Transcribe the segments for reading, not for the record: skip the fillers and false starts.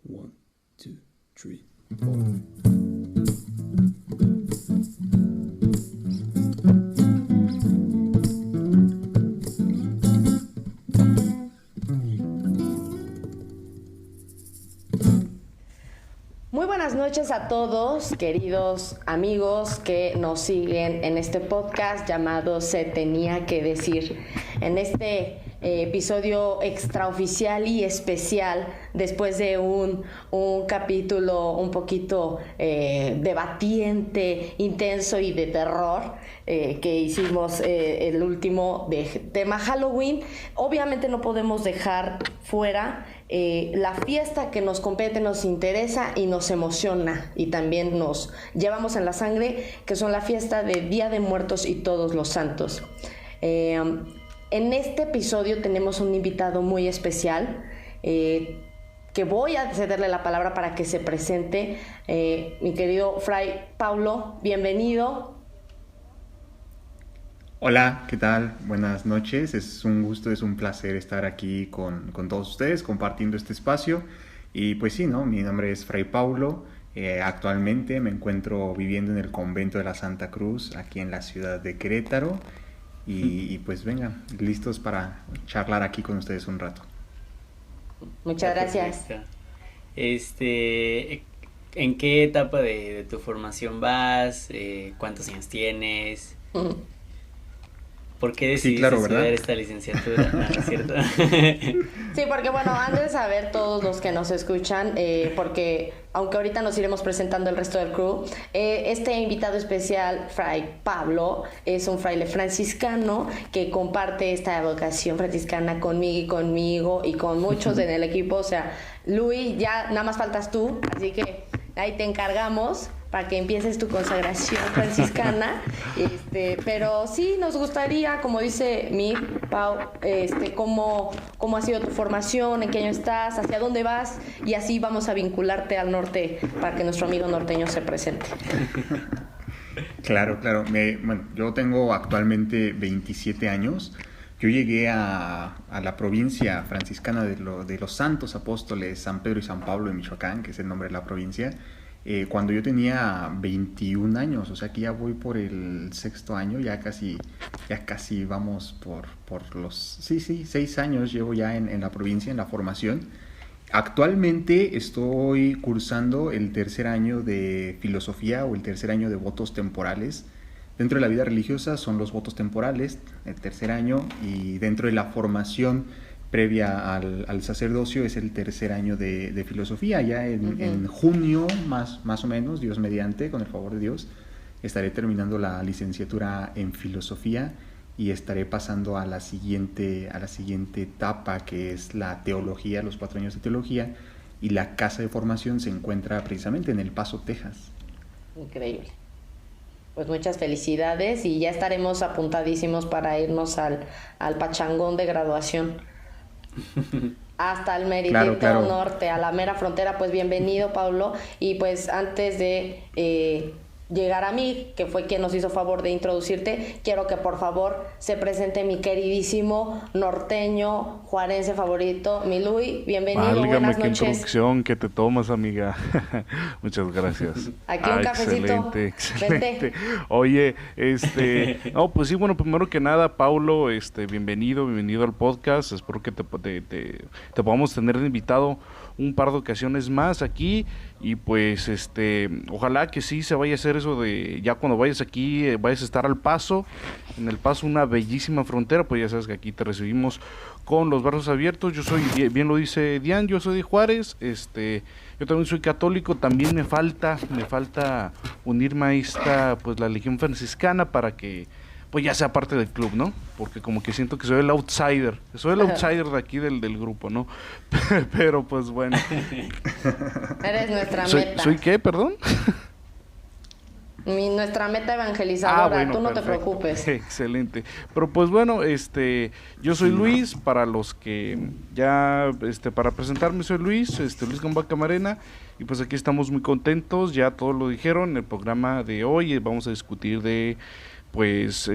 One, two, three, four. Muy buenas noches a todos, queridos amigos que nos siguen en este podcast llamado Se Tenía que Decir. En este episodio extraoficial y especial, después de un capítulo un poquito debatiente, intenso y de terror, que hicimos el último de tema Halloween, obviamente no podemos dejar fuera la fiesta que nos compete, nos interesa y nos emociona y también nos llevamos en la sangre, que son la fiesta de Día de Muertos y Todos los Santos. En este episodio tenemos un invitado muy especial, que voy a cederle la palabra para que se presente. Mi querido Fray Paulo, bienvenido. Hola, ¿qué tal? Buenas noches. Es un gusto, es un placer estar aquí con todos ustedes compartiendo este espacio. Y pues sí, ¿no? Mi nombre es Fray Paulo. Actualmente me encuentro viviendo en el convento de la Santa Cruz, aquí en la ciudad de Querétaro. Y pues venga, listos para charlar aquí con ustedes un rato. Muchas gracias. ¿En qué etapa de tu formación vas? ¿Cuántos años tienes? ¿Por qué decidiste estudiar esta licenciatura? No, ¿es cierto? Sí, porque bueno, antes de saber todos los que nos escuchan, porque aunque ahorita nos iremos presentando el resto del crew, este invitado especial, Fray Pablo, es un fraile franciscano que comparte esta vocación franciscana conmigo y con muchos en el equipo. O sea, Luis, ya nada más faltas tú, así que ahí te encargamos para que empieces tu consagración franciscana. Pero sí nos gustaría, como dice mi Pau, cómo ha sido tu formación, en qué año estás, hacia dónde vas, y así vamos a vincularte al norte para que nuestro amigo norteño se presente. Claro. Bueno, yo tengo actualmente 27 años. Yo llegué a la provincia franciscana de los Santos Apóstoles San Pedro y San Pablo de Michoacán, que es el nombre de la provincia, cuando yo tenía 21 años, o sea que ya voy por el sexto año, ya casi vamos por los 6 años llevo ya en la provincia, en la formación. Actualmente estoy cursando el tercer año de filosofía o el tercer año de votos temporales. Dentro de la vida religiosa son los votos temporales, el tercer año, y dentro de la formación previa al sacerdocio es el tercer año de filosofía. Ya en junio, más o menos, Dios mediante, con el favor de Dios, estaré terminando la licenciatura en filosofía y estaré pasando a la siguiente etapa, que es la teología, los 4 años de teología, y la casa de formación se encuentra precisamente en El Paso, Texas. Increíble. Pues muchas felicidades y ya estaremos apuntadísimos para irnos al pachangón de graduación. Hasta el meritito claro. norte, a la mera frontera. Pues bienvenido, Paulo. Y pues antes de llegar a mí, que fue quien nos hizo favor de introducirte, quiero que por favor se presente mi queridísimo norteño juarense favorito, mi Luis. Bienvenido, válgame, buenas qué noches. introducción que te tomas, amiga. Muchas gracias. Aquí un cafecito. Excelente. Vente. Oye, no, pues sí, bueno, primero que nada, Paulo, bienvenido al podcast. Espero que te podamos tener de invitado un par de ocasiones más aquí, y pues ojalá que sí se vaya a hacer eso de ya cuando vayas aquí, vayas a estar al Paso, en El Paso, una bellísima frontera. Pues ya sabes que aquí te recibimos con los brazos abiertos. Yo soy, bien lo dice Dian, yo soy de Juárez, yo también soy católico. También me falta unirme a esta, pues la Legión Franciscana, para que pues ya sea parte del club, ¿no? Porque como que siento que soy el outsider de aquí del grupo, ¿no? Pero pues bueno. Eres nuestra meta. ¿Soy qué, perdón? Nuestra meta evangelizadora, bueno, tú no perfecto. te preocupes. Excelente. Pero pues bueno, yo soy Luis, para los que ya, para presentarme soy Luis, Luis Gamba Camarena, y pues aquí estamos muy contentos, ya todos lo dijeron, en el programa de hoy vamos a discutir de pues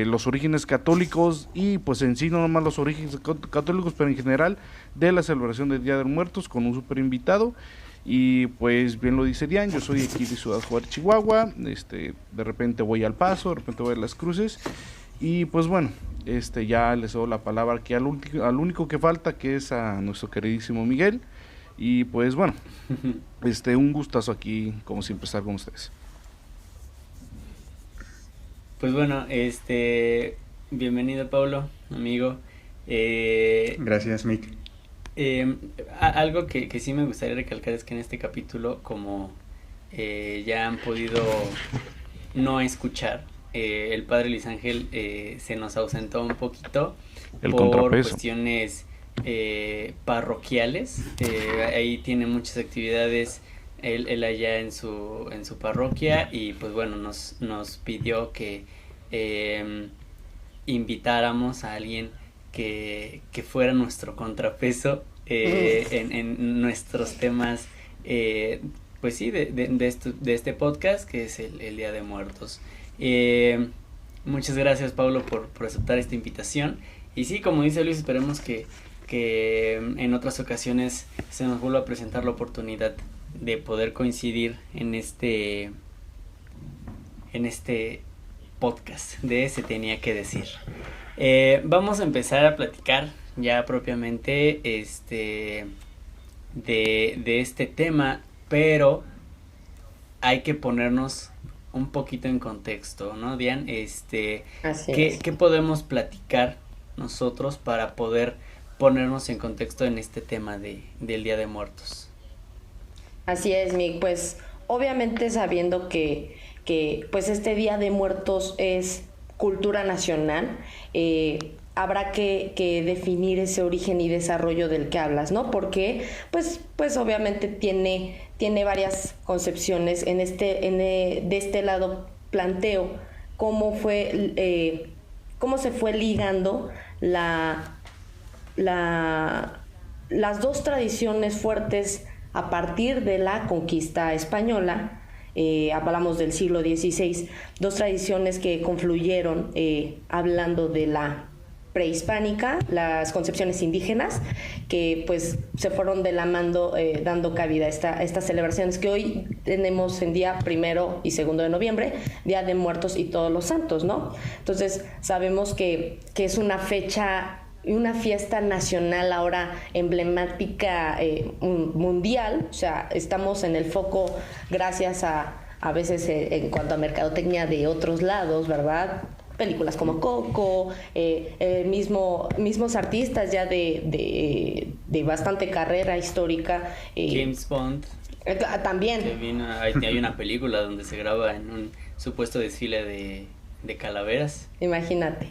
los orígenes católicos y pues en sí no nomás los orígenes católicos, pero en general de la celebración del Día de Muertos con un super invitado. Y pues bien lo dice Dian, yo soy aquí de Ciudad Juárez, Chihuahua, de repente voy al Paso, de repente voy a Las Cruces y pues bueno, ya les doy la palabra aquí al único que falta, que es a nuestro queridísimo Miguel. Y pues bueno, un gustazo aquí como siempre estar con ustedes. Pues bueno, bienvenido Pablo, amigo. Gracias, Mick. Algo que sí me gustaría recalcar es que en este capítulo, como ya han podido no escuchar, el padre Luis Ángel se nos ausentó un poquito por cuestiones parroquiales. Ahí tiene muchas actividades él allá en su parroquia y pues bueno, nos pidió que invitáramos a alguien que fuera nuestro contrapeso en nuestros temas, pues sí, de este podcast que es el Día de Muertos. Muchas gracias, Pablo, por aceptar esta invitación. Y sí, como dice Luis, esperemos que en otras ocasiones se nos vuelva a presentar la oportunidad de poder coincidir en este podcast de Se Tenía que Decir. Vamos a empezar a platicar ya propiamente de este tema, pero hay que ponernos un poquito en contexto, ¿no, Dian? ¿Qué podemos platicar nosotros para poder ponernos en contexto en este tema del Día de Muertos? Así es, Mick, pues obviamente sabiendo que pues este Día de Muertos es cultura nacional, habrá que definir ese origen y desarrollo del que hablas, ¿no? Porque pues obviamente tiene varias concepciones. De este lado planteo cómo se fue ligando las dos tradiciones fuertes a partir de la conquista española. Hablamos del siglo XVI, dos tradiciones que confluyeron, hablando de la prehispánica, las concepciones indígenas, que pues se fueron de la mano, dando cabida a estas celebraciones que hoy tenemos en día 1 y 2 de noviembre, Día de Muertos y Todos los Santos, ¿no? Entonces sabemos que es una fecha y una fiesta nacional ahora emblemática, mundial. O sea, estamos en el foco gracias a veces en cuanto a mercadotecnia de otros lados, ¿verdad? Películas como Coco, mismos artistas ya de bastante carrera histórica. James Bond. También. Hay una película donde se graba en un supuesto desfile de calaveras. Imagínate.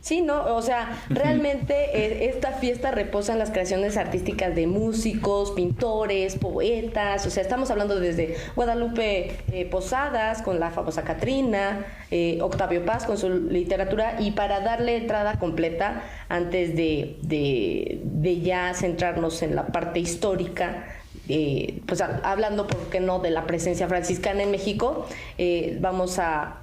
Sí, ¿no? O sea, realmente esta fiesta reposa en las creaciones artísticas de músicos, pintores, poetas. O sea, estamos hablando desde Guadalupe Posadas con la famosa Catrina, Octavio Paz con su literatura. Y para darle entrada completa, antes de ya centrarnos en la parte histórica, pues hablando, ¿por qué no?, de la presencia franciscana en México, vamos a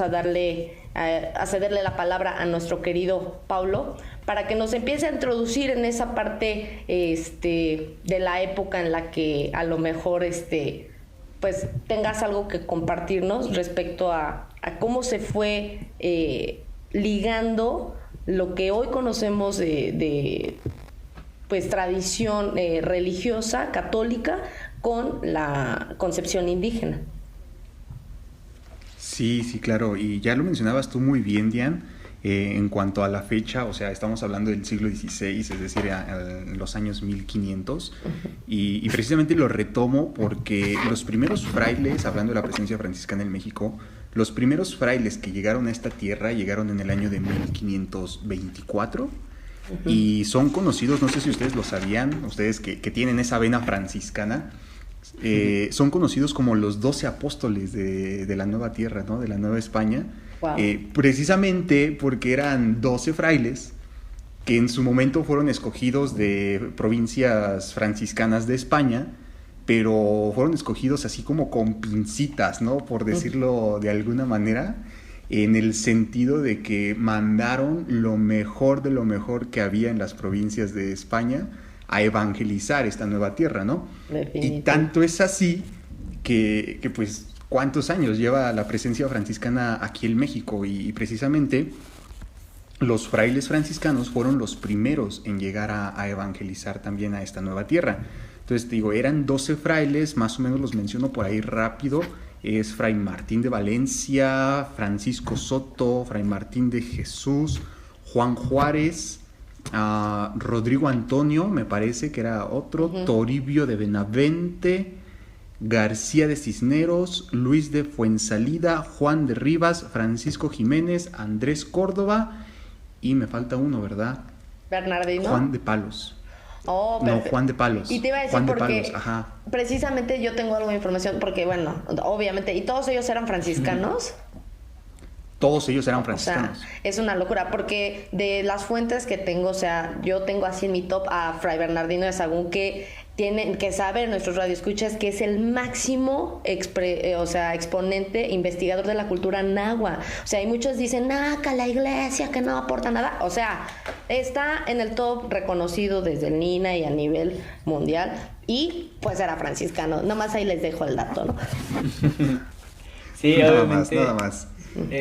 darle a cederle la palabra a nuestro querido Pablo para que nos empiece a introducir en esa parte de la época en la que a lo mejor pues tengas algo que compartirnos respecto a cómo se fue ligando lo que hoy conocemos de pues tradición religiosa católica con la concepción indígena. Sí, claro, y ya lo mencionabas tú muy bien, Dian, en cuanto a la fecha. O sea, estamos hablando del siglo XVI, es decir, en los años 1500, y precisamente lo retomo porque los primeros frailes, hablando de la presencia franciscana en México, los primeros frailes que llegaron a esta tierra llegaron en el año de 1524, y son conocidos, no sé si ustedes lo sabían, ustedes que tienen esa vena franciscana, son conocidos como los 12 apóstoles de la nueva tierra, ¿no? De la Nueva España. Wow. Precisamente porque eran 12 frailes que en su momento fueron escogidos de provincias franciscanas de España, pero fueron escogidos así como con pincitas, ¿no? Por decirlo de alguna manera. en el sentido de que mandaron lo mejor de lo mejor que había en las provincias de España a evangelizar esta nueva tierra, ¿no? Definitivo. Y tanto es así que pues, ¿cuántos años lleva la presencia franciscana aquí en México? Y precisamente los frailes franciscanos fueron los primeros en llegar a evangelizar también a esta nueva tierra. Entonces, digo, eran 12 frailes, más o menos los menciono por ahí rápido. Es Fray Martín de Valencia, Francisco Soto, Fray Martín de Jesús, Juan Juárez, Rodrigo Antonio, me parece que era otro, Toribio de Benavente, García de Cisneros, Luis de Fuensalida, Juan de Rivas, Francisco Jiménez, Andrés Córdoba y me falta uno, ¿verdad? Bernardino. Juan de Palos. Oh, no, Juan de Palos. Y te iba a decir Juan de porque Palos, ajá. precisamente yo tengo algo de información, porque bueno, obviamente, y todos ellos eran franciscanos. Todos ellos eran O franciscanos. sea, es una locura, porque de las fuentes que tengo, o sea, yo tengo así en mi top a Fray Bernardino de Sahagún, que tienen que saber nuestros radioescuchas que es el máximo exponente investigador de la cultura náhuatl. O sea, y muchos dicen, que la iglesia, que no aporta nada. O sea, está en el top reconocido desde el NINA y a nivel mundial, y pues era franciscano. Nomás ahí les dejo el dato, ¿no? Sí, nada obviamente. más, nada más.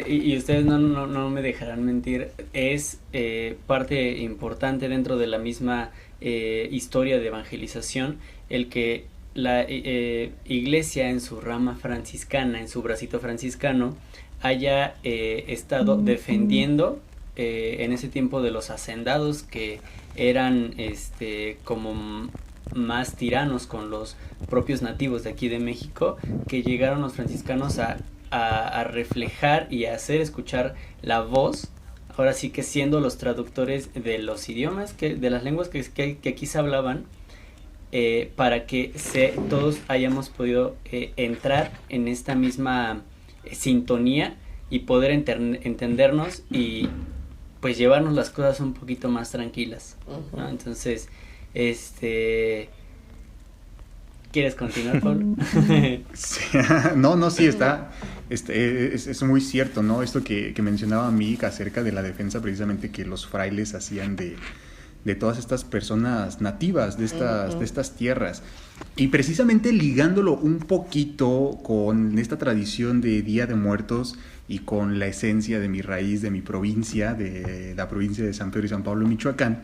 Y ustedes no me dejarán mentir, es parte importante dentro de la misma historia de evangelización el que la iglesia en su rama franciscana, en su bracito franciscano, haya estado defendiendo en ese tiempo de los hacendados que eran como más tiranos con los propios nativos de aquí de México, que llegaron los franciscanos a reflejar y a hacer escuchar la voz, ahora sí que siendo los traductores de los idiomas, de las lenguas que aquí se hablaban, para que todos hayamos podido entrar en esta misma sintonía y poder entendernos y pues llevarnos las cosas un poquito más tranquilas, ¿no? Entonces, ¿quieres continuar, Pablo? Sí, sí, está. Es muy cierto, ¿no? Esto que mencionaba Mick acerca de la defensa precisamente que los frailes hacían de todas estas personas nativas de estas tierras. Y precisamente ligándolo un poquito con esta tradición de Día de Muertos y con la esencia de mi raíz, de mi provincia, de la provincia de San Pedro y San Pablo, Michoacán,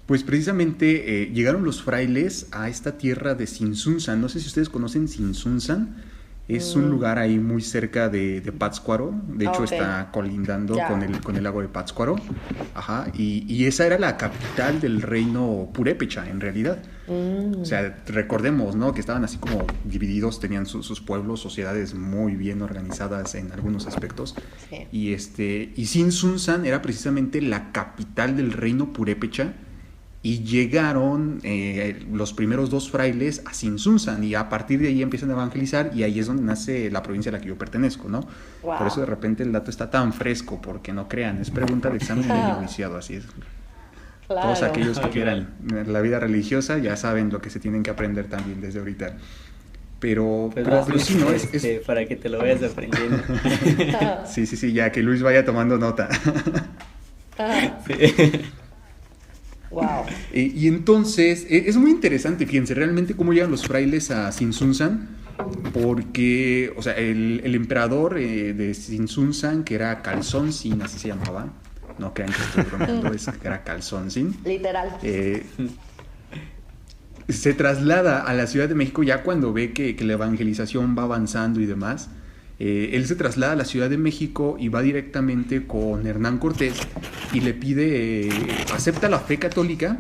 pues precisamente llegaron los frailes a esta tierra de Sinsunzan. No sé si ustedes conocen Sinsunzan. Es un lugar ahí muy cerca de Pátzcuaro. De hecho, está colindando con el lago de Pátzcuaro. Ajá. Y esa era la capital del reino purépecha, en realidad. O sea, recordemos, ¿no? Que estaban así como divididos, tenían sus pueblos, sociedades muy bien organizadas en algunos aspectos. Sí. Y Sinsunzan era precisamente la capital del reino purépecha. Y llegaron los primeros 2 frailes a Sinsunzan y a partir de ahí empiezan a evangelizar y ahí es donde nace la provincia a la que yo pertenezco, ¿no? Wow. Por eso de repente el dato está tan fresco, porque no crean, es pregunta de examen medio viciado, así es. Claro. Todos aquellos que quieran la vida religiosa ya saben lo que se tienen que aprender también desde ahorita. Pero sí, ¿no? Para que te lo vayas aprendiendo. Sí, ya que Luis vaya tomando nota. Sí. Wow. Y entonces, es muy interesante, fíjense, realmente cómo llegan los frailes a Sinsunzan, porque, o sea, el emperador de Sinsunzan, que era Calzonsin, así se llamaba, no crean que estoy bromeando, que era Calzonsin. Literal. Se traslada a la Ciudad de México ya cuando ve que la evangelización va avanzando y demás. Él se traslada a la Ciudad de México y va directamente con Hernán Cortés y le pide, acepta la fe católica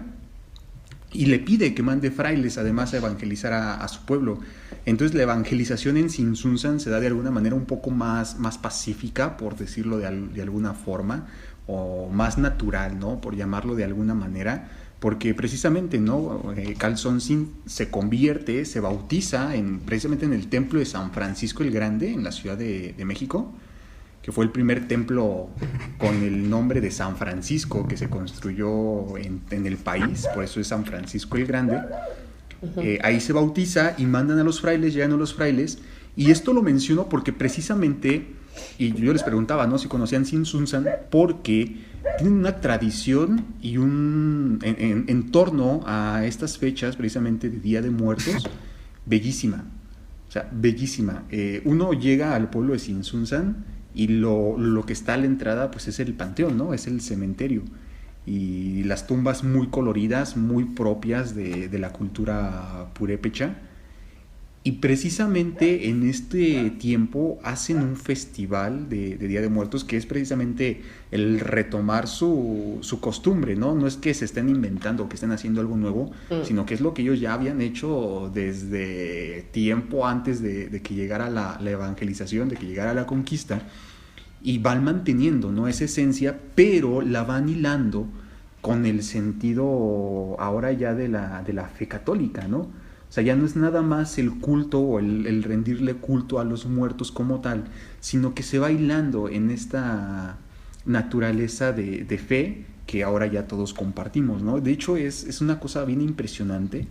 y le pide que mande frailes además a evangelizar a su pueblo. Entonces la evangelización en Sinsunzan se da de alguna manera un poco más pacífica, por decirlo de alguna forma, o más natural, ¿no? Por llamarlo de alguna manera. Porque precisamente, ¿no? Calzonsin se convierte, se bautiza precisamente en el templo de San Francisco el Grande, en la Ciudad de México, que fue el primer templo con el nombre de San Francisco que se construyó en el país, por eso es San Francisco el Grande. Ahí se bautiza y mandan a los frailes, llegan a los frailes, y esto lo menciono porque precisamente Y yo les preguntaba, ¿no?, si conocían Tzintzuntzan, porque tienen una tradición y en torno a estas fechas, precisamente de Día de Muertos, bellísima. O sea, bellísima. Uno llega al pueblo de Tzintzuntzan y lo que está a la entrada, pues es el panteón, ¿no? Es el cementerio. Y las tumbas muy coloridas, muy propias de la cultura purépecha. Y precisamente en este tiempo hacen un festival de Día de Muertos, que es precisamente el retomar su costumbre, ¿no? No es que se estén inventando o que estén haciendo algo nuevo, sino que es lo que ellos ya habían hecho desde tiempo antes de que llegara la evangelización, de que llegara la conquista, y van manteniendo, ¿no?, esa esencia, pero la van hilando con el sentido ahora ya de la fe católica, ¿no? O sea, ya no es nada más el culto o el rendirle culto a los muertos como tal, sino que se va hilando en esta naturaleza de fe que ahora ya todos compartimos, ¿no? De hecho, es una cosa bien impresionante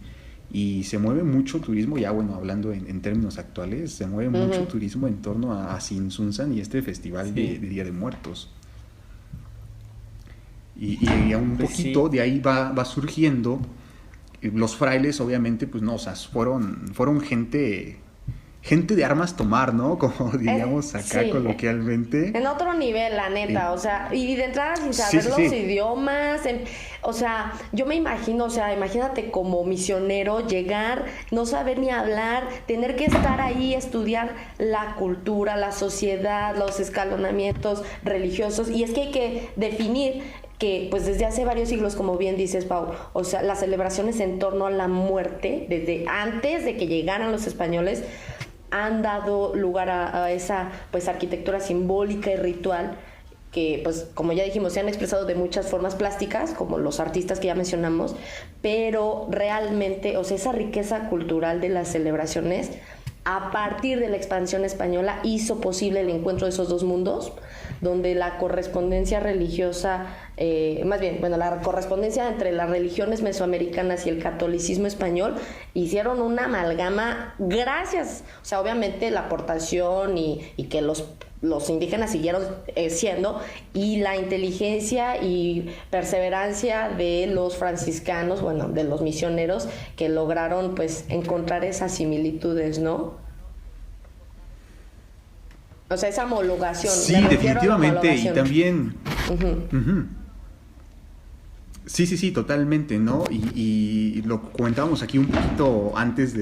y se mueve mucho turismo, ya bueno, hablando en términos actuales, se mueve mucho turismo en torno a Tzintzuntzan y este festival de Día de Muertos. Y un Pues poquito sí. de ahí va surgiendo. Los frailes, obviamente, pues no, o sea, fueron gente de armas tomar, ¿no? Como diríamos acá Sí. coloquialmente. En otro nivel, la neta, Sí. o sea, y de entrada sin Sí, saber sí, los sí. idiomas, o sea, yo me imagino, o sea, imagínate como misionero llegar, no saber ni hablar, tener que estar ahí, estudiar la cultura, la sociedad, los escalonamientos religiosos, y es que hay que definir que pues desde hace varios siglos, como bien dices, Pau, o sea, las celebraciones en torno a la muerte, desde antes de que llegaran los españoles, han dado lugar a esa pues arquitectura simbólica y ritual que pues como ya dijimos se han expresado de muchas formas plásticas como los artistas que ya mencionamos, pero realmente, o sea, esa riqueza cultural de las celebraciones a partir de la expansión española hizo posible el encuentro de esos dos mundos, donde la correspondencia religiosa, más bien, bueno, la correspondencia entre las religiones mesoamericanas y el catolicismo español hicieron una amalgama gracias, o sea, obviamente la aportación y que los indígenas siguieron siendo, y la inteligencia y perseverancia de los franciscanos, bueno, de los misioneros que lograron pues encontrar esas similitudes, ¿no? O sea, esa homologación. Sí, me refiero a la definitivamente, y homologación. también... Ujú. Ujú. Sí, totalmente, ¿no? Y lo comentábamos aquí un poquito antes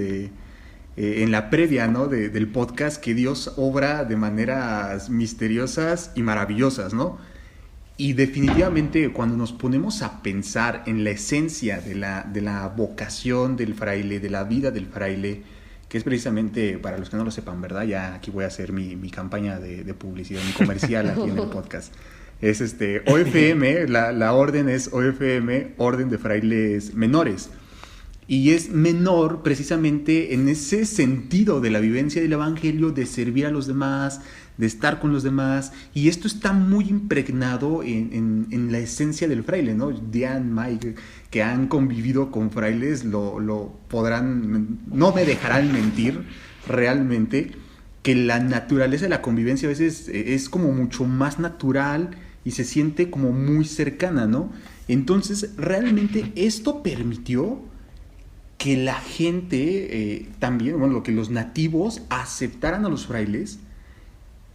en la previa, ¿no?, del podcast, que Dios obra de maneras misteriosas y maravillosas, ¿no? Y definitivamente cuando nos ponemos a pensar en la esencia de la vocación del fraile, de la vida del fraile, que es precisamente, para los que no lo sepan, ¿verdad? Ya aquí voy a hacer mi campaña de publicidad, mi comercial aquí en el podcast. Es OFM, la orden es OFM, Orden de Frailes Menores. Y es menor precisamente en ese sentido de la vivencia del evangelio, de servir a los demás, de estar con los demás. Y esto está muy impregnado en la esencia del fraile, ¿no? Diane, Mike, que han convivido con frailes, lo podrán, no me dejarán mentir realmente, que la naturaleza de la convivencia a veces es como mucho más natural y se siente como muy cercana, ¿no? Entonces, realmente esto permitió que la gente también, bueno, que los nativos aceptaran a los frailes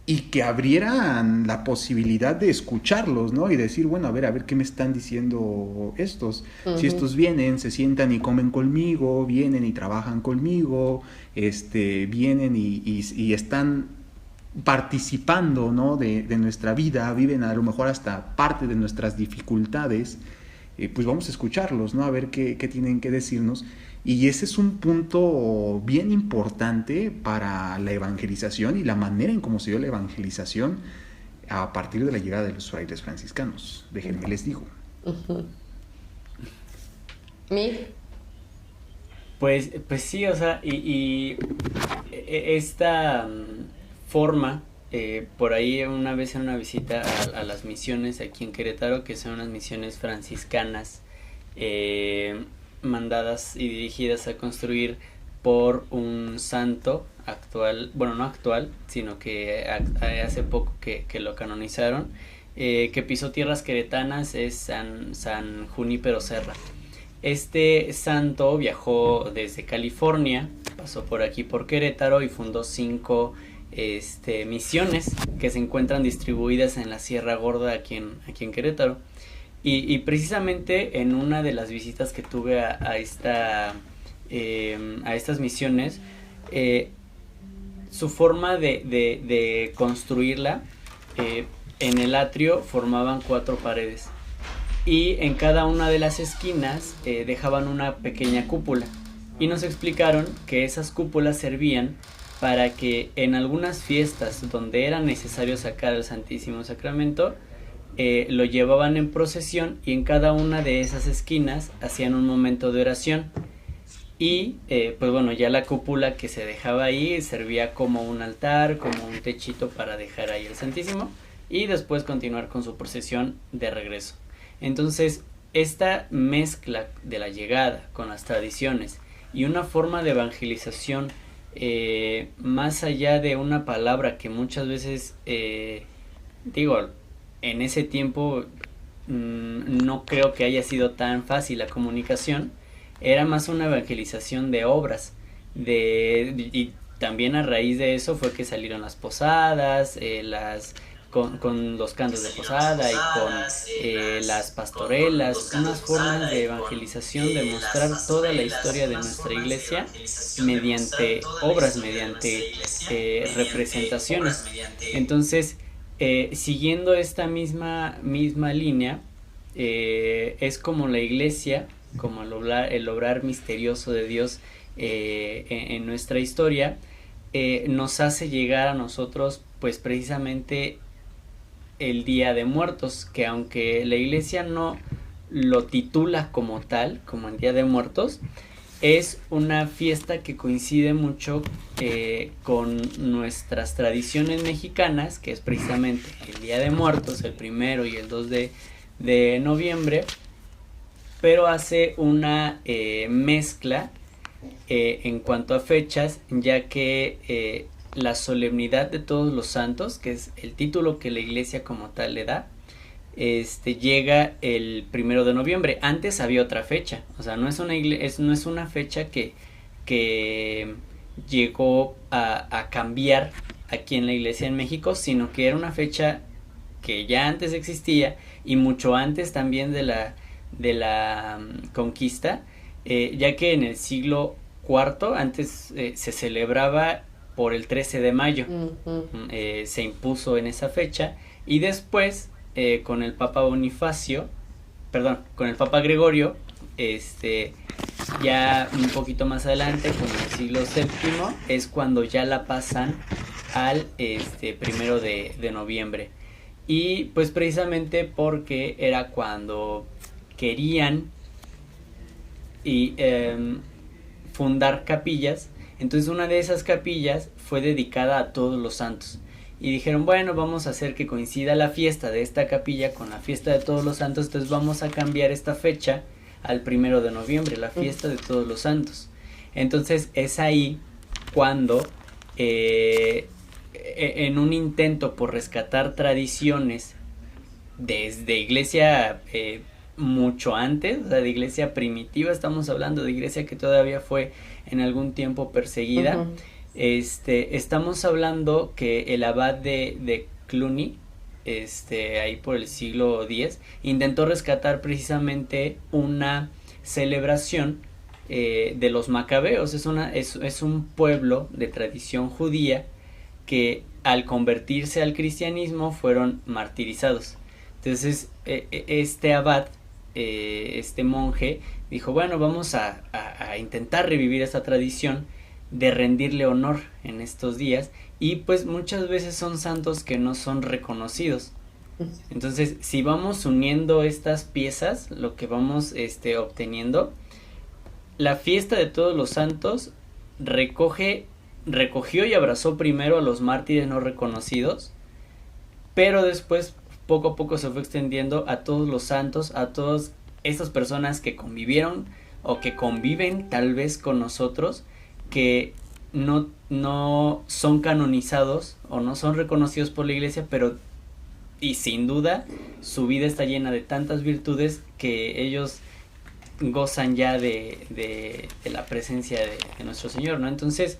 y que abrieran la posibilidad de escucharlos, ¿no? Y decir, bueno, a ver qué me están diciendo estos. Uh-huh. Si estos vienen, se sientan y comen conmigo, vienen y trabajan conmigo, vienen y están participando, ¿no?, de nuestra vida, viven a lo mejor hasta parte de nuestras dificultades, pues vamos a escucharlos, ¿no? A ver qué tienen que decirnos. Y ese es un punto bien importante para la evangelización y la manera en cómo se dio la evangelización a partir de la llegada de los frailes franciscanos. Déjenme les digo. Uh-huh. ¿Mí? Pues sí, o sea, y esta forma, por ahí una vez en una visita a las misiones aquí en Querétaro, que son unas misiones franciscanas, mandadas y dirigidas a construir por un santo actual, bueno, no actual, sino que hace poco que lo canonizaron, que pisó tierras queretanas, es San Junípero Serra. Este santo viajó desde California, pasó por aquí por Querétaro y fundó 5 misiones que se encuentran distribuidas en la Sierra Gorda aquí en Querétaro. Y precisamente en una de las visitas que tuve a estas misiones, su forma de construirla, en el atrio formaban 4 paredes y en cada una de las esquinas dejaban una pequeña cúpula, y nos explicaron que esas cúpulas servían para que en algunas fiestas donde era necesario sacar el Santísimo Sacramento, lo llevaban en procesión, y en cada una de esas esquinas hacían un momento de oración. Y pues bueno, ya la cúpula que se dejaba ahí servía como un altar, como un techito para dejar ahí el Santísimo, y después continuar con su procesión de regreso. Entonces, esta mezcla de la llegada con las tradiciones y una forma de evangelización, más allá de una palabra que muchas veces, digo, en ese tiempo no creo que haya sido tan fácil la comunicación, era más una evangelización de obras, y también a raíz de eso fue que salieron las posadas, con los cantos de posada y con las pastorelas, unas formas de evangelización, de mostrar toda la historia de nuestra iglesia mediante obras, mediante representaciones. Entonces, siguiendo esta misma línea, es como la iglesia, como el obrar misterioso de Dios en nuestra historia, nos hace llegar a nosotros, pues precisamente el Día de Muertos, que aunque la iglesia no lo titula como tal, como el Día de Muertos, es una fiesta que coincide mucho con nuestras tradiciones mexicanas, que es precisamente el Día de Muertos, el 1 y el 2 de noviembre, pero hace una mezcla en cuanto a fechas, ya que la solemnidad de todos los santos, que es el título que la iglesia como tal le da, llega el 1 de noviembre. Antes había otra fecha, o sea, no es una fecha que llegó a cambiar aquí en la iglesia en México, sino que era una fecha que ya antes existía, y mucho antes también de la conquista, ya que en el siglo IV antes se celebraba por el 13 de mayo. Se impuso en esa fecha, y después con el Papa con el Papa Gregorio, ya un poquito más adelante, con el siglo VII, es cuando ya la pasan al 1 de noviembre. Y pues precisamente porque era cuando querían fundar capillas. Entonces una de esas capillas fue dedicada a todos los santos, y dijeron, bueno, vamos a hacer que coincida la fiesta de esta capilla con la fiesta de todos los santos, entonces vamos a cambiar esta fecha al 1 de noviembre, la fiesta de todos los santos. Entonces es ahí cuando en un intento por rescatar tradiciones desde iglesia mucho antes, o sea, de iglesia primitiva, estamos hablando de iglesia que todavía fue en algún tiempo perseguida. Estamos hablando que el abad de Cluny, ahí por el siglo X, intentó rescatar precisamente una celebración de los macabeos. Es un pueblo de tradición judía que al convertirse al cristianismo fueron martirizados. Entonces este abad, este monje, dijo, bueno, vamos a intentar revivir esta tradición de rendirle honor en estos días, y pues muchas veces son santos que no son reconocidos. Entonces, si vamos uniendo estas piezas, lo que vamos obteniendo, la fiesta de todos los santos recogió y abrazó primero a los mártires no reconocidos, pero después poco a poco se fue extendiendo a todos los santos, a todas estas personas que convivieron o que conviven tal vez con nosotros, que no son canonizados o no son reconocidos por la iglesia, pero y sin duda su vida está llena de tantas virtudes que ellos gozan ya de la presencia de nuestro Señor, ¿no? Entonces,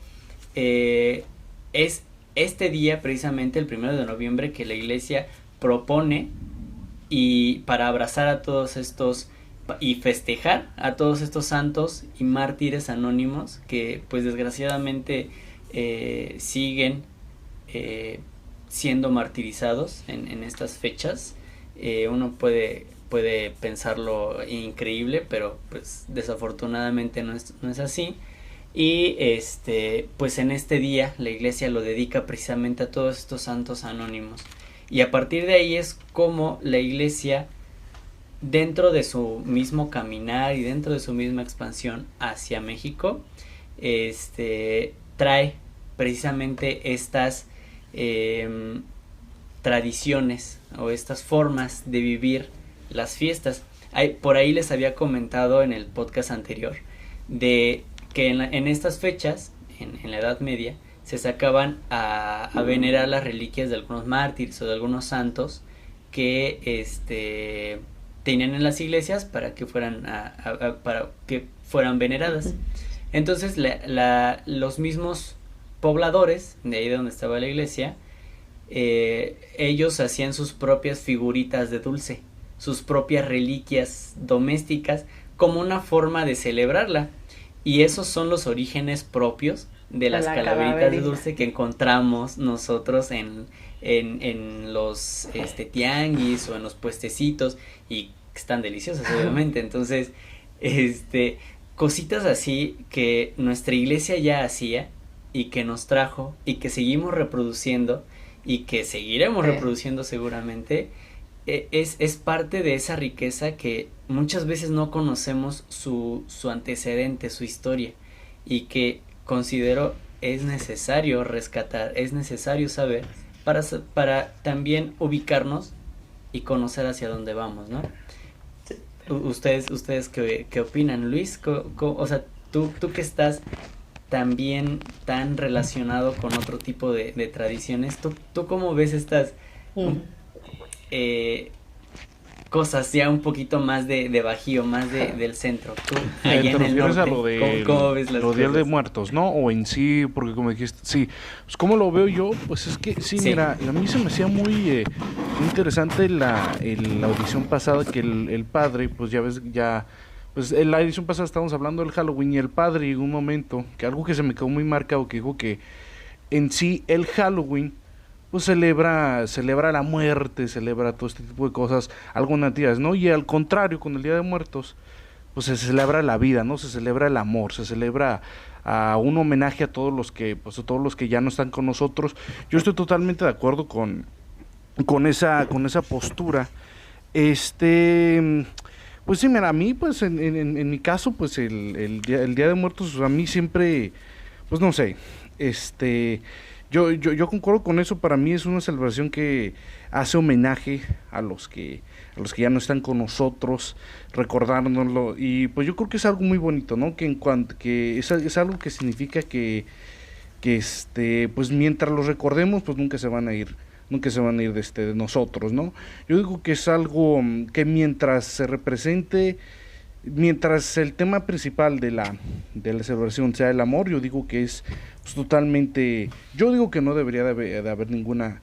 es este día, precisamente el 1 de noviembre, que la iglesia propone y para abrazar a todos estos y festejar a todos estos santos y mártires anónimos que pues desgraciadamente siguen siendo martirizados en estas fechas. Uno puede pensarlo increíble, pero pues desafortunadamente no es así. Y pues en este día la iglesia lo dedica precisamente a todos estos santos anónimos. Y a partir de ahí es como la iglesia, dentro de su mismo caminar y dentro de su misma expansión hacia México, trae precisamente estas tradiciones o estas formas de vivir las fiestas. Por ahí les había comentado en el podcast anterior de que en estas fechas, en la Edad Media, se sacaban a venerar las reliquias de algunos mártires o de algunos santos que tenían en las iglesias para que fueran veneradas. Entonces los mismos pobladores de ahí de donde estaba la iglesia, ellos hacían sus propias figuritas de dulce, sus propias reliquias domésticas, como una forma de celebrarla. Y esos son los orígenes propios de las calaveritas de dulce que encontramos nosotros en los tianguis o en los puestecitos, y están deliciosas obviamente. Entonces cositas así que nuestra iglesia ya hacía y que nos trajo y que seguimos reproduciendo y que seguiremos reproduciendo seguramente, es parte de esa riqueza que muchas veces no conocemos su antecedente, su historia, y que considero es necesario rescatar, es necesario saber para también ubicarnos y conocer hacia dónde vamos, ¿no? ¿Ustedes qué opinan, Luis? O sea, tú que estás también tan relacionado con otro tipo de tradiciones, ¿tú cómo ves estas cosas ya un poquito más de Bajío, más del centro? ¿Tú allá en el norte, ¿cómo ves las cosas? Días de Muertos, ¿no? O en sí, porque como dijiste, sí, pues ¿cómo lo veo yo? Pues es que, sí. Mira, a mí se me hacía muy interesante la audición pasada que el padre, pues ya ves, pues en la edición pasada estábamos hablando del Halloween, y el padre en un momento, que algo que se me quedó muy marcado, que dijo que en sí el Halloween pues celebra la muerte, celebra todo este tipo de cosas, algo nativas, ¿no? Y al contrario, con el Día de Muertos, pues se celebra la vida, ¿no? Se celebra el amor, se celebra un homenaje a todos los que ya no están con nosotros. Yo estoy totalmente de acuerdo con esa postura. Pues sí, mira, a mí, pues en mi caso, pues el Día de Muertos, a mí siempre, pues no sé, yo concuerdo con eso. Para mí es una celebración que hace homenaje a los que ya no están con nosotros, recordárnoslo, y pues yo creo que es algo muy bonito, ¿no? Que es algo que significa que pues mientras los recordemos, pues nunca se van a ir de nosotros, ¿no? Yo digo que es algo que mientras se represente, mientras el tema principal de la celebración sea el amor, yo digo que es pues, totalmente, yo digo que no debería de haber ninguna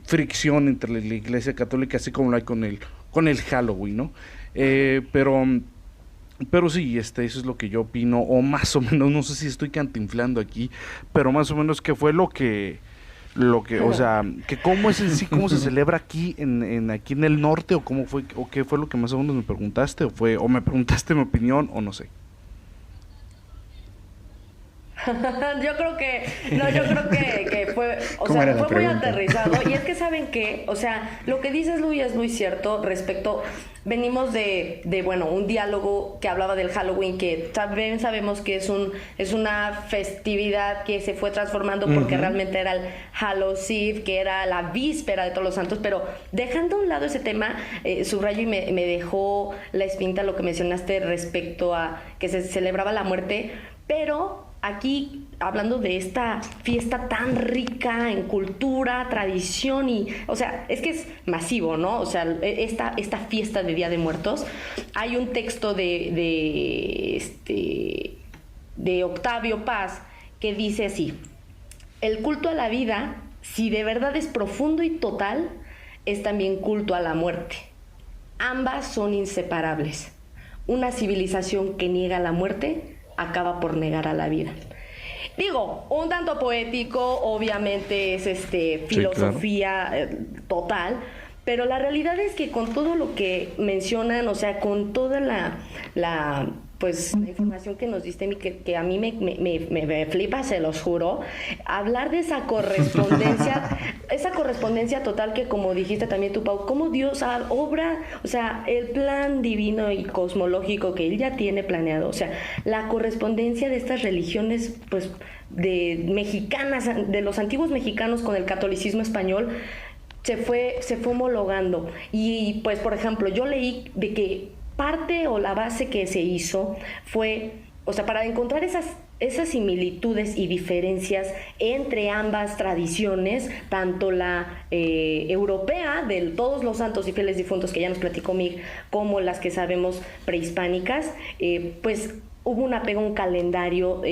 fricción entre la Iglesia Católica, así como lo hay con el Halloween, ¿no? Pero sí, eso es lo que yo opino, o más o menos, no sé si estoy cantinflando aquí, pero más o menos que fue lo que o sea, que cómo es en sí, cómo se celebra aquí aquí en el norte, o cómo fue, o qué fue lo que más o menos me preguntaste, o me preguntaste mi opinión, o no sé. Yo creo que fue, o sea, fue muy aterrizado. Y es que ¿saben qué? O sea, lo que dices, Luis, es muy cierto respecto, venimos de bueno, un diálogo que hablaba del Halloween, que también sabemos que es una festividad que se fue transformando porque realmente era el Halloween, que era la víspera de Todos los Santos. Pero dejando a un lado ese tema, subrayo y me dejó la espinta lo que mencionaste respecto a que se celebraba la muerte, pero aquí hablando de esta fiesta tan rica en cultura, tradición y, o sea, es que es masivo, ¿no? O sea, esta fiesta de Día de Muertos, hay un texto de Octavio Paz que dice así: el culto a la vida, si de verdad es profundo y total, es también culto a la muerte. Ambas son inseparables. Una civilización que niega la muerte acaba por negar a la vida. Digo, un tanto poético, obviamente es filosofía total, pero la realidad es que con todo lo que mencionan, o sea, con toda la información que nos diste, que a mí me flipa, se los juro, hablar de esa correspondencia total que, como dijiste también tú, Pau, cómo Dios obra, o sea, el plan divino y cosmológico que Él ya tiene planeado, o sea, la correspondencia de estas religiones, pues, de mexicanas, de los antiguos mexicanos con el catolicismo español, se fue homologando. Y, pues, por ejemplo, yo leí de que parte o la base que se hizo fue, o sea, para encontrar esas similitudes y diferencias entre ambas tradiciones, tanto la europea de todos los santos y fieles difuntos que ya nos platicó Mig, como las que sabemos prehispánicas, pues hubo un apego a un calendario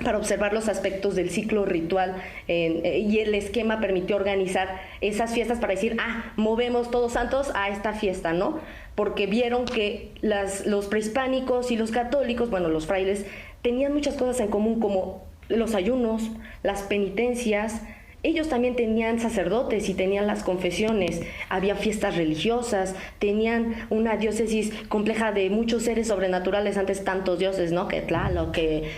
para observar los aspectos del ciclo ritual, y el esquema permitió organizar esas fiestas para decir, movemos Todos Santos a esta fiesta, ¿no? Porque vieron que los prehispánicos y los católicos, bueno, los frailes, tenían muchas cosas en común, como los ayunos, las penitencias. Ellos también tenían sacerdotes y tenían las confesiones, había fiestas religiosas, tenían una diócesis compleja de muchos seres sobrenaturales, antes tantos dioses, ¿no? Que Tlaloc, que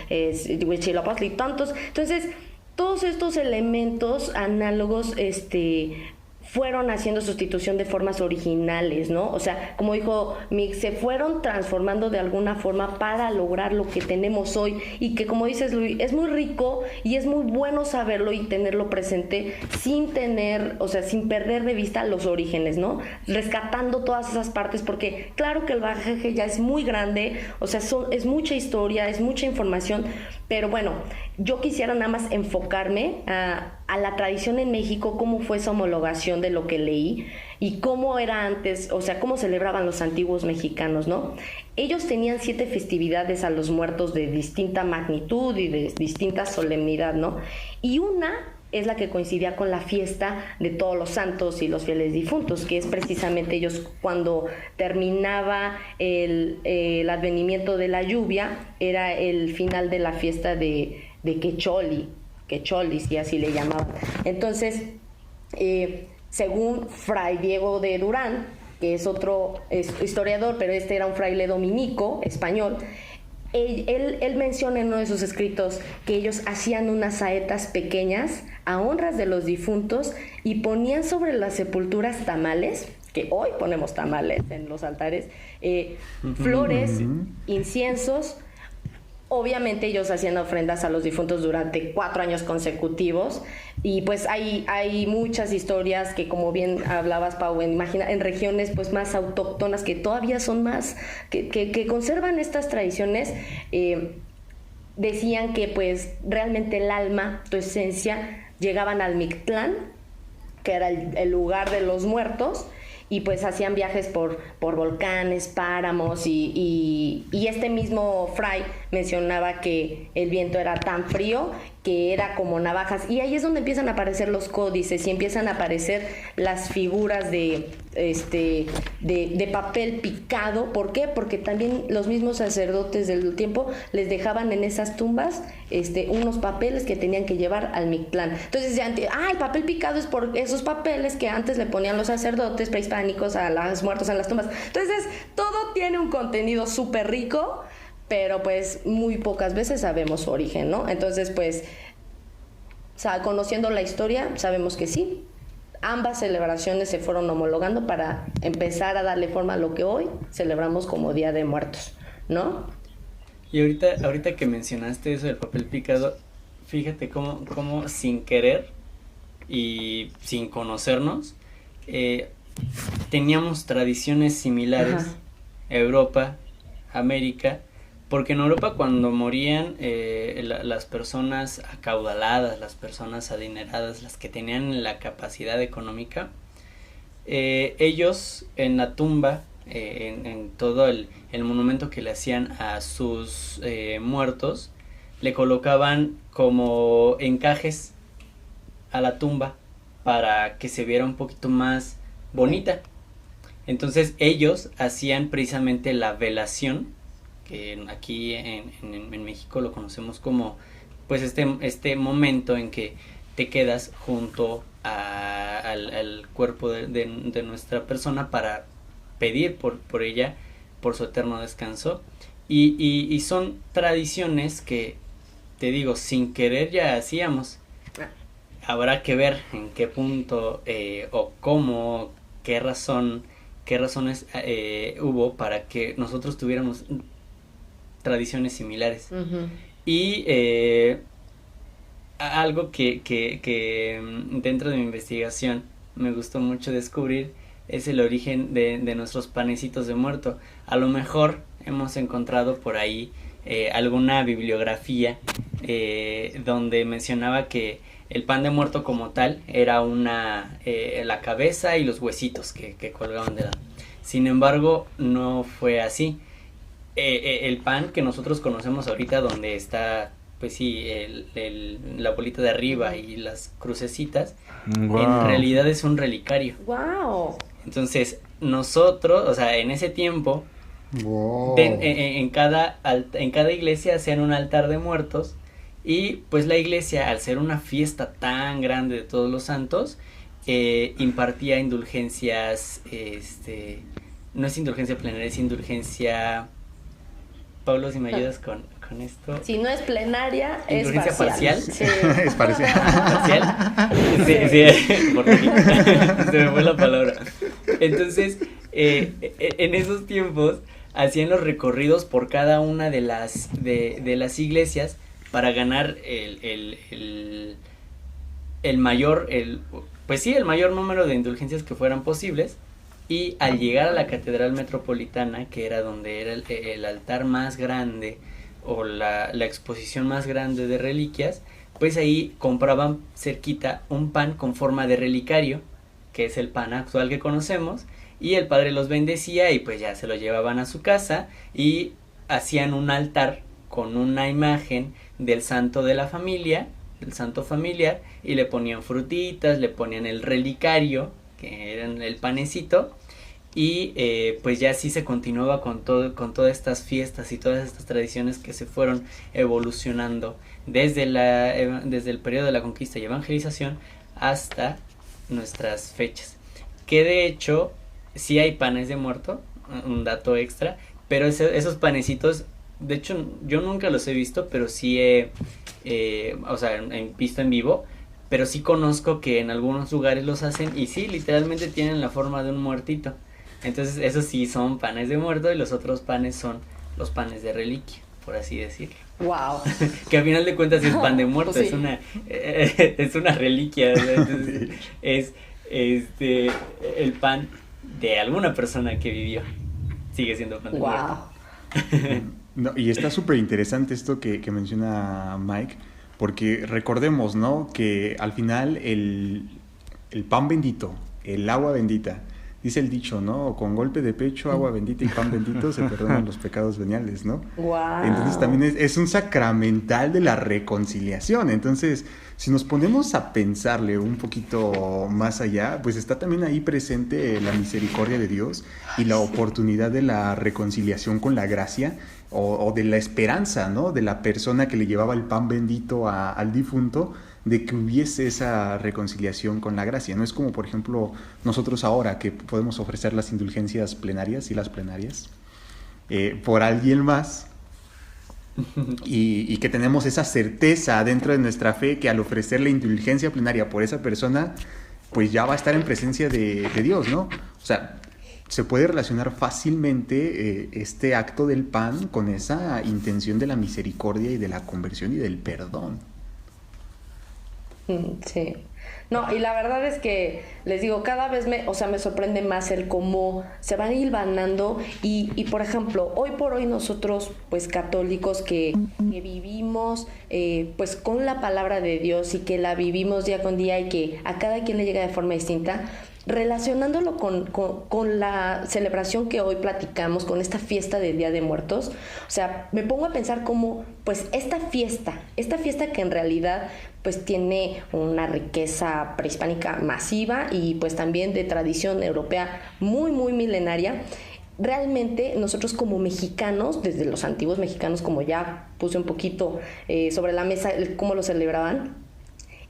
Huitzilopochtli, tantos. Entonces, todos estos elementos análogos, fueron haciendo sustitución de formas originales, ¿no? O sea, como dijo Mick, se fueron transformando de alguna forma para lograr lo que tenemos hoy, y que, como dices, Luis, es muy rico y es muy bueno saberlo y tenerlo presente sin perder de vista los orígenes, ¿no? Rescatando todas esas partes, porque claro que el bagaje ya es muy grande, o sea, es mucha historia, es mucha información, pero bueno, yo quisiera nada más enfocarme a la tradición en México, cómo fue esa homologación de lo que leí y cómo era antes, o sea, cómo celebraban los antiguos mexicanos, ¿no? Ellos tenían 7 festividades a los muertos de distinta magnitud y de distinta solemnidad, ¿no? Y una es la que coincidía con la fiesta de Todos los Santos y los fieles difuntos, que es precisamente ellos cuando terminaba el advenimiento de la lluvia, era el final de la fiesta de Quecholis, y así le llamaban. Entonces, según Fray Diego de Durán, que es otro historiador, pero este era un fraile dominico español, él menciona en uno de sus escritos que ellos hacían unas saetas pequeñas a honras de los difuntos y ponían sobre las sepulturas tamales, que hoy ponemos tamales en los altares, flores, inciensos. Obviamente ellos hacían ofrendas a los difuntos durante 4 años consecutivos, y pues hay muchas historias que, como bien hablabas, Pau, en regiones pues más autóctonas, que todavía son más, que conservan estas tradiciones, decían que pues realmente el alma, tu esencia, llegaban al Mictlán, que era el lugar de los muertos, y pues hacían viajes por volcanes, páramos, y este mismo fray mencionaba que el viento era tan frío que era como navajas, y ahí es donde empiezan a aparecer los códices y empiezan a aparecer las figuras de papel picado. ¿Por qué? Porque también los mismos sacerdotes del tiempo les dejaban en esas tumbas unos papeles que tenían que llevar al Mictlán. Entonces decían, el papel picado es por esos papeles que antes le ponían los sacerdotes prehispánicos a los muertos en las tumbas. Entonces todo tiene un contenido súper rico, pero pues muy pocas veces sabemos su origen, ¿no? Entonces pues, conociendo la historia, sabemos que sí, ambas celebraciones se fueron homologando para empezar a darle forma a lo que hoy celebramos como Día de Muertos, ¿no? Y ahorita que mencionaste eso del papel picado, fíjate cómo sin querer y sin conocernos, teníamos tradiciones similares, Europa, América, Porque en Europa cuando morían las personas acaudaladas, las personas adineradas, las que tenían la capacidad económica, ellos en la tumba, en todo el monumento que le hacían a sus muertos, le colocaban como encajes a la tumba para que se viera un poquito más bonita. Entonces ellos hacían precisamente la velación, que aquí en México lo conocemos como pues este momento en que te quedas junto al cuerpo de nuestra persona para pedir por ella, por su eterno descanso, y son tradiciones que, te digo, sin querer ya hacíamos. Habrá que ver en qué punto o cómo, qué razones hubo para que nosotros tuviéramos tradiciones similares. Ujú. Y algo que dentro de mi investigación me gustó mucho descubrir es el origen de nuestros panecitos de muerto. A lo mejor hemos encontrado por ahí alguna bibliografía donde mencionaba que el pan de muerto como tal era la cabeza y los huesitos que colgaban de la... Sin embargo, no fue así. El pan que nosotros conocemos ahorita, donde está, pues sí, la bolita de arriba y las crucecitas, Wow. en realidad es un relicario. ¡Wow! Entonces, nosotros, o sea, en ese tiempo, Wow. en cada iglesia hacían un altar de muertos, y pues la iglesia, al ser una fiesta tan grande de todos los santos, impartía indulgencias, no es indulgencia plenaria, es indulgencia... Pablo, si me ayudas con esto. Si no es plenaria, es ¿Indulgencia parcial. parcial? Sí. Es parecido. ¿Parcial? Sí, por fin. Se me fue la palabra. Entonces, en esos tiempos hacían los recorridos por cada una de las iglesias para ganar el mayor número de indulgencias que fueran posibles. Y al llegar a la Catedral Metropolitana, que era donde era el altar más grande o la exposición más grande de reliquias, pues ahí compraban cerquita un pan con forma de relicario, que es el pan actual que conocemos, y el padre los bendecía y pues ya se lo llevaban a su casa y hacían un altar con una imagen del santo de la familia, del santo familiar, y le ponían frutitas, le ponían el relicario, que era el panecito, y pues ya así se continuaba con todas estas fiestas y todas estas tradiciones que se fueron evolucionando desde el periodo de la conquista y evangelización hasta nuestras fechas, que de hecho sí hay panes de muerto, un dato extra, pero esos panecitos, de hecho yo nunca los he visto, pero sí he visto en vivo. Pero sí conozco que en algunos lugares los hacen y sí, literalmente tienen la forma de un muertito. Entonces esos sí son panes de muerto y los otros panes son los panes de reliquia, por así decirlo. ¡Wow! Que al final de cuentas es pan de muerto, Pues sí. es una reliquia, ¿verdad? Entonces, es el pan de alguna persona que vivió. Sigue siendo pan de muerto. ¡Wow! No, y está súper interesante esto que menciona Mike, porque recordemos, ¿no? Que al final el pan bendito, el agua bendita, dice el dicho, ¿no? Con golpe de pecho, agua bendita y pan bendito se perdonan los pecados veniales, ¿no? ¡Wow! Entonces también es un sacramental de la reconciliación. Entonces, si nos ponemos a pensarle un poquito más allá, pues está también ahí presente la misericordia de Dios y la oportunidad de la reconciliación con la gracia o de la esperanza, ¿no? De la persona que le llevaba el pan bendito al difunto, de que hubiese esa reconciliación con la gracia. No es como, por ejemplo, nosotros ahora que podemos ofrecer las indulgencias plenarias y las plenarias por alguien más y que tenemos esa certeza dentro de nuestra fe que al ofrecer la indulgencia plenaria por esa persona, pues ya va a estar en presencia de Dios, ¿no? O sea, se puede relacionar fácilmente este acto del pan con esa intención de la misericordia y de la conversión y del perdón. Sí. No, y la verdad es que les digo, cada vez me sorprende más el cómo se van hilvanando por ejemplo, hoy por hoy nosotros, pues católicos que vivimos pues con la palabra de Dios y que la vivimos día con día y que a cada quien le llega de forma distinta, relacionándolo con la celebración que hoy platicamos, con esta fiesta del Día de Muertos, o sea, me pongo a pensar cómo, pues, esta fiesta que en realidad, pues, tiene una riqueza prehispánica masiva y, pues, también de tradición europea muy, muy milenaria. Realmente nosotros como mexicanos, desde los antiguos mexicanos, como ya puse un poquito sobre la mesa cómo lo celebraban,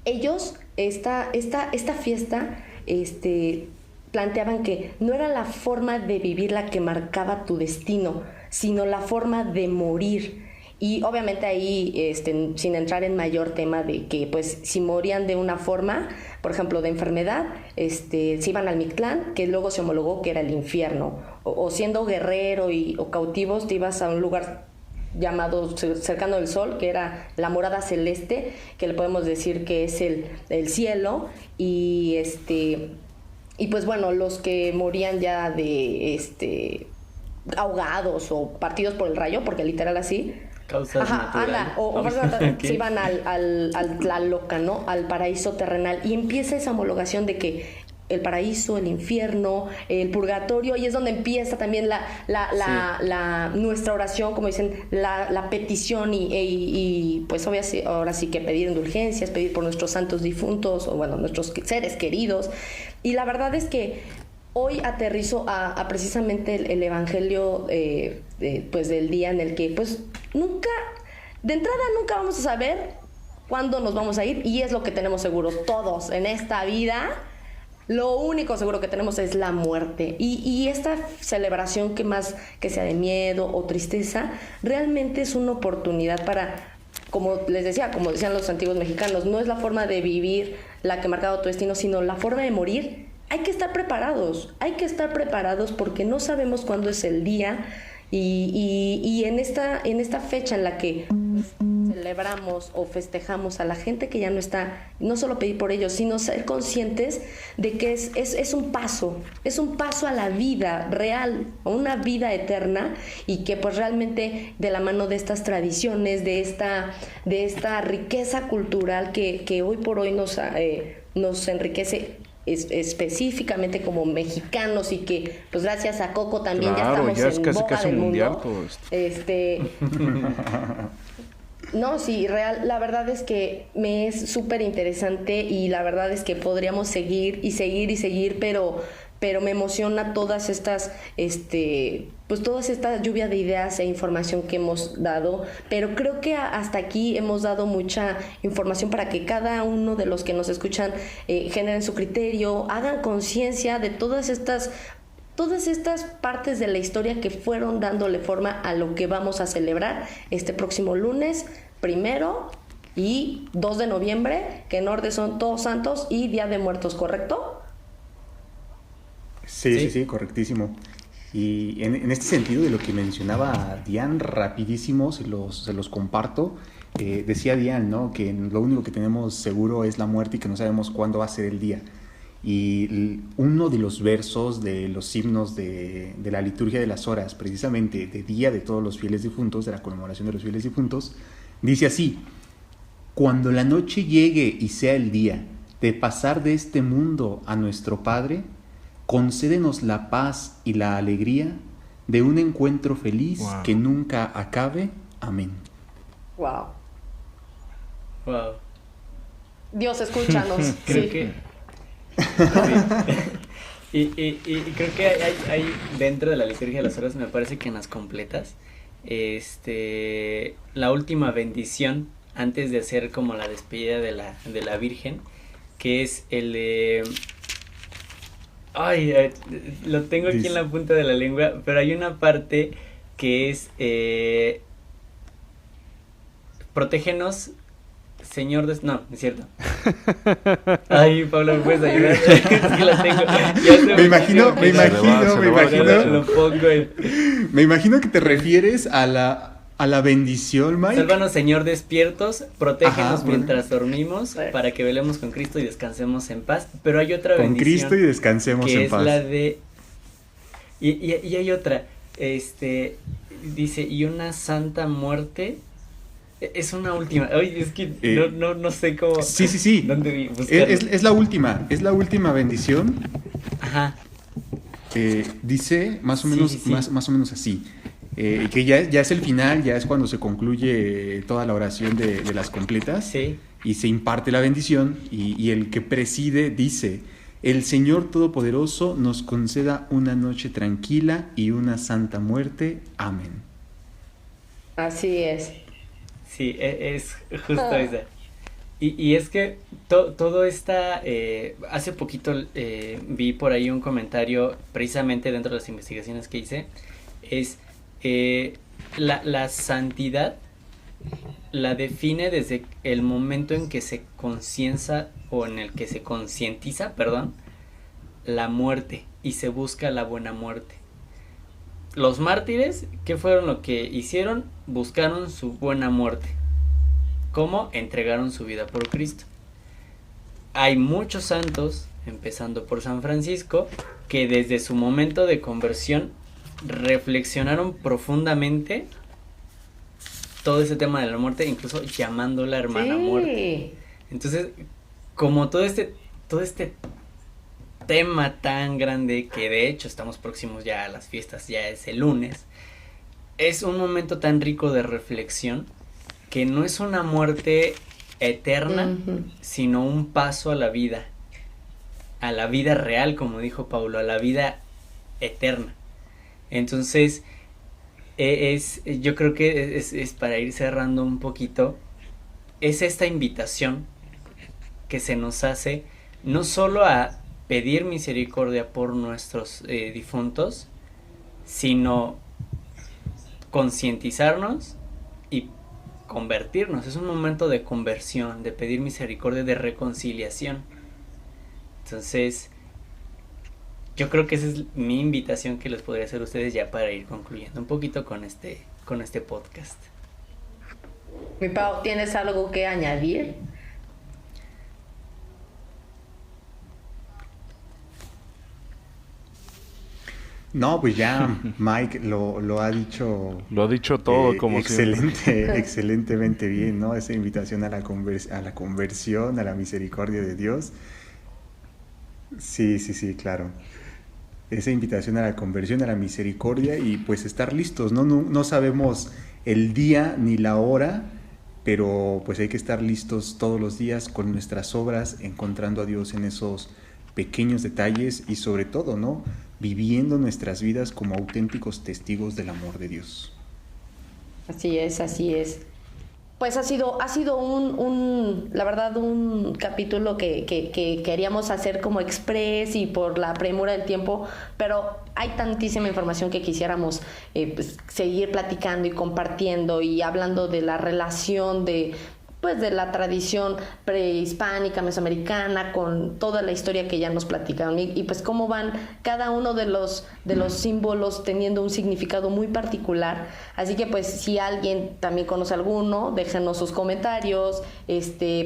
ellos, esta fiesta, planteaban que no era la forma de vivir la que marcaba tu destino, sino la forma de morir. Y obviamente ahí, sin entrar en mayor tema de que, pues, si morían de una forma, por ejemplo, de enfermedad, se iban al Mictlán, que luego se homologó que era el infierno, o siendo guerrero o cautivos, te ibas a un lugar llamado cercano del sol, que era la morada celeste, que le podemos decir que es el cielo, y pues bueno, los que morían ya de ahogados o partidos por el rayo, porque literal así, causas naturales. Se iban al Tlaloca, ¿no? Al paraíso terrenal, y empieza esa homologación de que el paraíso, el infierno, el purgatorio, y es donde empieza también nuestra oración, como dicen, la petición y pues ahora sí que pedir indulgencias, pedir por nuestros santos difuntos, o bueno, nuestros seres queridos. Y la verdad es que hoy aterrizo a precisamente el evangelio pues del día en el que pues de entrada nunca vamos a saber cuándo nos vamos a ir, y es lo que tenemos seguro todos en esta vida. Lo único seguro que tenemos es la muerte. Y esta celebración, que más que sea de miedo o tristeza, realmente es una oportunidad para, como les decía, como decían los antiguos mexicanos, no es la forma de vivir la que ha marcado tu destino, sino la forma de morir. Hay que estar preparados porque no sabemos cuándo es el día, y en esta fecha en la que celebramos o festejamos a la gente que ya no está, no solo pedir por ellos, sino ser conscientes de que es un paso a la vida real, a una vida eterna, y que pues realmente de la mano de estas tradiciones, de esta riqueza cultural que hoy por hoy nos enriquece específicamente como mexicanos, y que pues gracias a Coco también claro, ya estamos en boga del mundial mundo. todo esto. No, sí, la verdad es que me es súper interesante, y la verdad es que podríamos seguir y seguir y seguir, pero me emociona todas estas, pues toda esta lluvia de ideas e información que hemos dado, pero creo que hasta aquí hemos dado mucha información para que cada uno de los que nos escuchan generen su criterio, hagan conciencia de todas estas partes de la historia que fueron dándole forma a lo que vamos a celebrar este próximo lunes 1 y 2 de noviembre, que en orden son Todos Santos y Día de Muertos, ¿correcto? Sí, correctísimo. Y en este sentido de lo que mencionaba Diane, rapidísimo, se los comparto. Decía Diane, ¿no?, que lo único que tenemos seguro es la muerte y que no sabemos cuándo va a ser el día. Y uno de los versos de los himnos de la liturgia de las horas, precisamente de Día de Todos los Fieles Difuntos, de la conmemoración de los fieles difuntos, dice así: cuando la noche llegue y sea el día de pasar de este mundo a nuestro Padre, concédenos la paz y la alegría de un encuentro feliz que nunca acabe. Amén. Wow. Wow. Dios, escúchanos. Creo que y creo que hay dentro de la liturgia de las horas, me parece que en las completas, la última bendición antes de hacer como la despedida de la Virgen, que es el de lo tengo aquí en la punta de la lengua, pero hay una parte que es protégenos, Señor no, es cierto. Ay, Pablo, ¿me puedes ayudar? Es que la tengo. Me imagino. Lo pongo Me imagino que te refieres a la a la bendición, Mike. Sálvanos, Señor, despiertos, protégenos Ajá, mientras dormimos, para que velemos con Cristo y descansemos en paz. Pero hay otra Con bendición Cristo y descansemos que en es paz. la de... Y hay otra, dice, y una santa muerte... Es una última. Oye, es que no sé cómo... Sí. ¿Dónde buscarlo? Es la última bendición. Ajá. Dice más o menos, Sí. Más o menos así. Que ya es el final, ya es cuando se concluye toda la oración de las completas. Sí. Y se imparte la bendición. Y el que preside dice: el Señor Todopoderoso nos conceda una noche tranquila y una santa muerte. Amén. Así es. Sí, es justo esa. Y es que todo esta... hace poquito vi por ahí un comentario, precisamente dentro de las investigaciones que hice, es la santidad la define desde el momento en que se concienza, o en el que se concientiza, perdón, la muerte, y se busca la buena muerte. Los mártires, ¿qué fueron lo que hicieron? Buscaron su buena muerte. ¿Cómo? Entregaron su vida por Cristo. Hay muchos santos, empezando por San Francisco, que desde su momento de conversión reflexionaron profundamente todo ese tema de la muerte, incluso llamándola hermana muerte. Entonces, como todo este tema tan grande, que de hecho estamos próximos ya a las fiestas, ya es el lunes, es un momento tan rico de reflexión, que no es una muerte eterna, sino un paso a la vida real, como dijo Paulo, a la vida eterna. Entonces, yo creo que es para ir cerrando un poquito, es esta invitación que se nos hace, no solo a pedir misericordia por nuestros difuntos, sino concientizarnos y convertirnos. Es un momento de conversión, de pedir misericordia, de reconciliación. Entonces, yo creo que esa es mi invitación que les podría hacer a ustedes, ya para ir concluyendo un poquito con este podcast. Mi Pau, ¿tienes algo que añadir? No, pues ya Mike lo ha dicho. Lo ha dicho todo, como siempre. Excelentemente bien, ¿no? Esa invitación a la conversión, a la misericordia de Dios. Sí, claro. Esa invitación a la conversión, a la misericordia, y pues estar listos, ¿no? No sabemos el día ni la hora, pero pues hay que estar listos todos los días con nuestras obras, encontrando a Dios en esos pequeños detalles y sobre todo, ¿no? Viviendo nuestras vidas como auténticos testigos del amor de Dios. Así es. Pues ha sido la verdad, un capítulo que queríamos hacer como express y por la premura del tiempo, pero hay tantísima información que quisiéramos pues, seguir platicando y compartiendo y hablando de la relación de la tradición prehispánica, mesoamericana, con toda la historia que ya nos platicaron y pues cómo van cada uno de los símbolos teniendo un significado muy particular. Así que pues si alguien también conoce alguno, déjenos sus comentarios,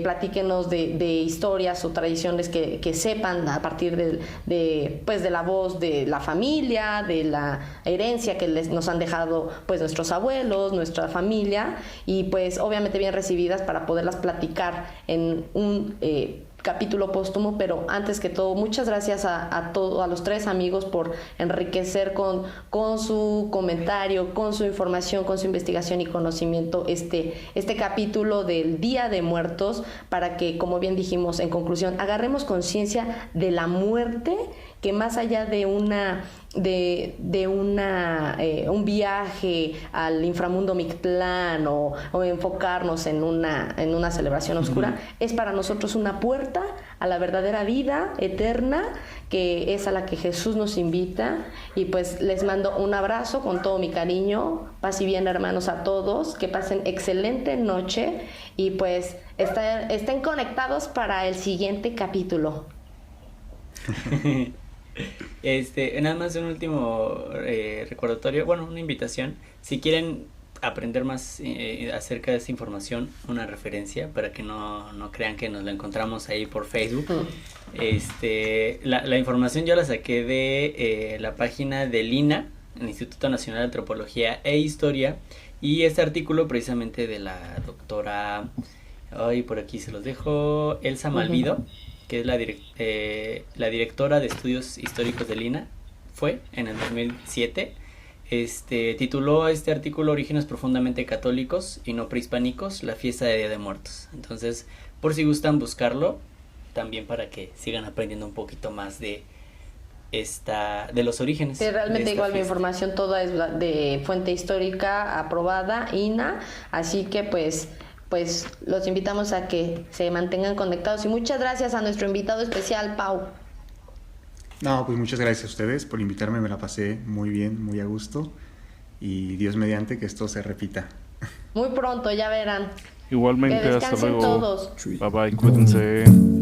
platíquenos de historias o tradiciones que sepan a partir de la voz de la familia, de la herencia que nos han dejado pues nuestros abuelos, nuestra familia, y pues obviamente bien recibidas para poderlas platicar en un capítulo póstumo. Pero antes que todo, muchas gracias a los tres amigos por enriquecer con su comentario, con su información, con su investigación y conocimiento este capítulo del Día de Muertos, para que, como bien dijimos en conclusión, agarremos conciencia de la muerte, que más allá de un viaje al inframundo Mictlán o enfocarnos en una celebración oscura, es para nosotros una puerta a la verdadera vida eterna, que es a la que Jesús nos invita. Y pues les mando un abrazo con todo mi cariño, paz y bien, hermanos, a todos, que pasen excelente noche y pues estén conectados para el siguiente capítulo. Nada más un último recordatorio, bueno, una invitación. Si quieren aprender más acerca de esta información, una referencia para que no crean que nos la encontramos ahí por Facebook. La información yo la saqué de la página del INA, el Instituto Nacional de Antropología e Historia, y este artículo precisamente de la doctora, por aquí se los dejo, Elsa Malvido, que es la directora de Estudios Históricos del INA, fue en el 2007. Tituló este artículo Orígenes profundamente católicos y no prehispánicos, la fiesta de Día de Muertos. Entonces, por si gustan buscarlo, también para que sigan aprendiendo un poquito más de los orígenes. Sí, realmente igual mi fiesta. información toda es de fuente histórica aprobada, INA, así que pues los invitamos a que se mantengan conectados y muchas gracias a nuestro invitado especial, Pau. No, pues muchas gracias a ustedes por invitarme, me la pasé muy bien, muy a gusto, y Dios mediante que esto se repita. Muy pronto, ya verán. Igualmente, Que hasta descansen luego. todos. Bye bye, cuídense.